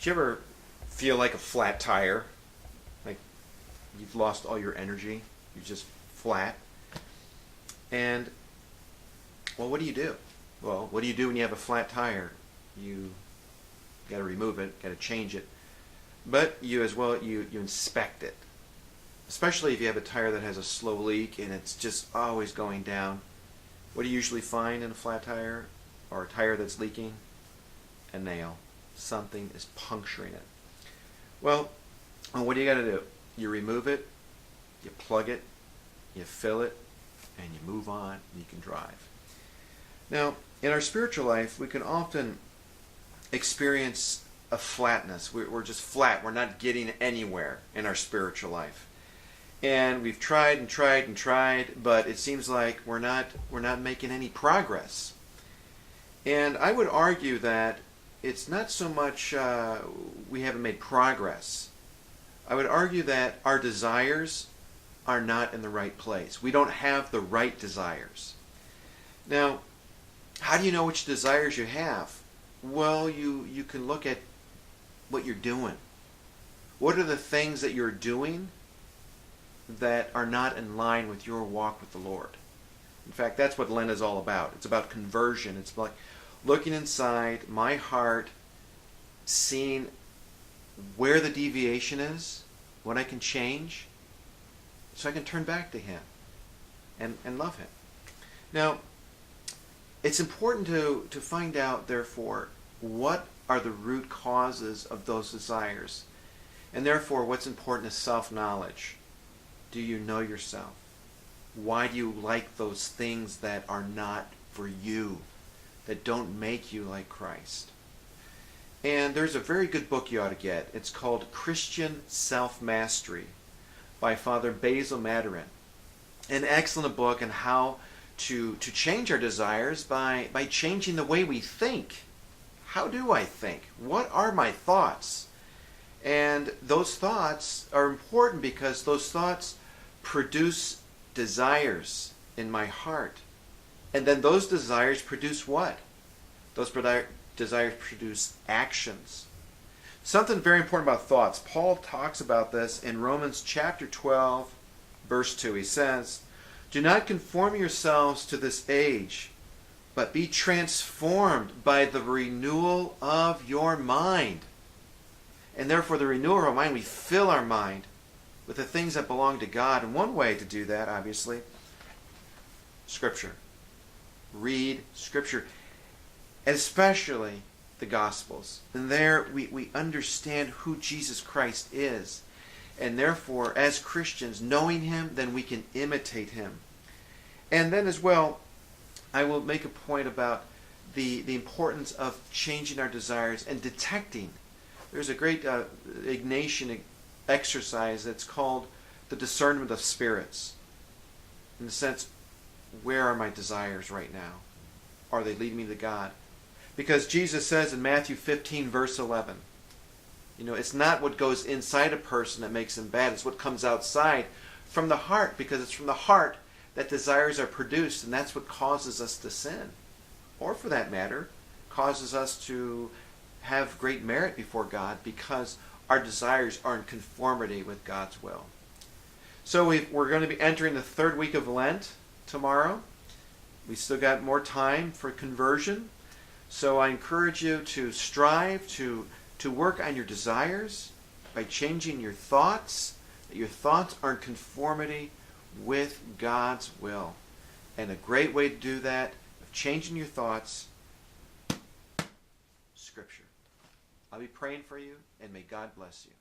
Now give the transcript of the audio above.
Do you ever feel like a flat tire? Like you've lost all your energy? You're just flat? And, well, what do you do? Well, what do you do when you have a flat tire? You got to remove it, got to change it. But you as well, you inspect it. Especially if you have a tire that has a slow leak and it's just always going down. What do you usually find in a flat tire or a tire that's leaking? A nail. Something is puncturing it. Well, what do you got to do? You remove it, you plug it, you fill it, and you move on, and you can drive. Now, in our spiritual life, we can often experience a flatness. We're just flat. We're not getting anywhere in our spiritual life. And we've tried and tried and tried, but it seems like we're not making any progress. And I would argue that it's not so much we haven't made progress. I would argue that our desires are not in the right place. We don't have the right desires. Now, how do you know which desires you have? Well, you can look at what you're doing. What are the things that you're doing that are not in line with your walk with the Lord? In fact, that's what Lent is all about. It's about conversion. It's like looking inside my heart, seeing where the deviation is, what I can change, so I can turn back to Him and love Him. Now, it's important to find out, therefore, what are the root causes of those desires. And therefore, what's important is self-knowledge. Do you know yourself? Why do you like those things that are not for you, that don't make you like Christ? And there's a very good book you ought to get. It's called Christian Self-Mastery by Father Basil Maturin. An excellent book on how to change our desires by changing the way we think. How do I think? What are my thoughts? And those thoughts are important because those thoughts produce desires in my heart. And then those desires produce what? Those desires produce actions. Something very important about thoughts. Paul talks about this in Romans chapter 12, verse 2. He says, "Do not conform yourselves to this age, but be transformed by the renewal of your mind." And therefore, the renewal of our mind, we fill our mind with the things that belong to God. And one way to do that, obviously, Scripture. Read Scripture, especially the Gospels. And there we understand who Jesus Christ is. And therefore, as Christians, knowing Him, then we can imitate Him. And then as well, I will make a point about the importance of changing our desires and detecting. There's a great Ignatian exercise that's called the discernment of spirits. In the sense, where are my desires right now? Are they leading me to God? Because Jesus says in Matthew 15, verse 11, it's not what goes inside a person that makes him bad. It's what comes outside from the heart, because it's from the heart that desires are produced, and that's what causes us to sin. Or for that matter, causes us to have great merit before God because our desires are in conformity with God's will. So we're going to be entering the third week of Lent tomorrow. We still got more time for conversion. So I encourage you to strive to work on your desires by changing your thoughts, that your thoughts are in conformity with God's will. And a great way to do that, of changing your thoughts, Scripture. I'll be praying for you, and may God bless you.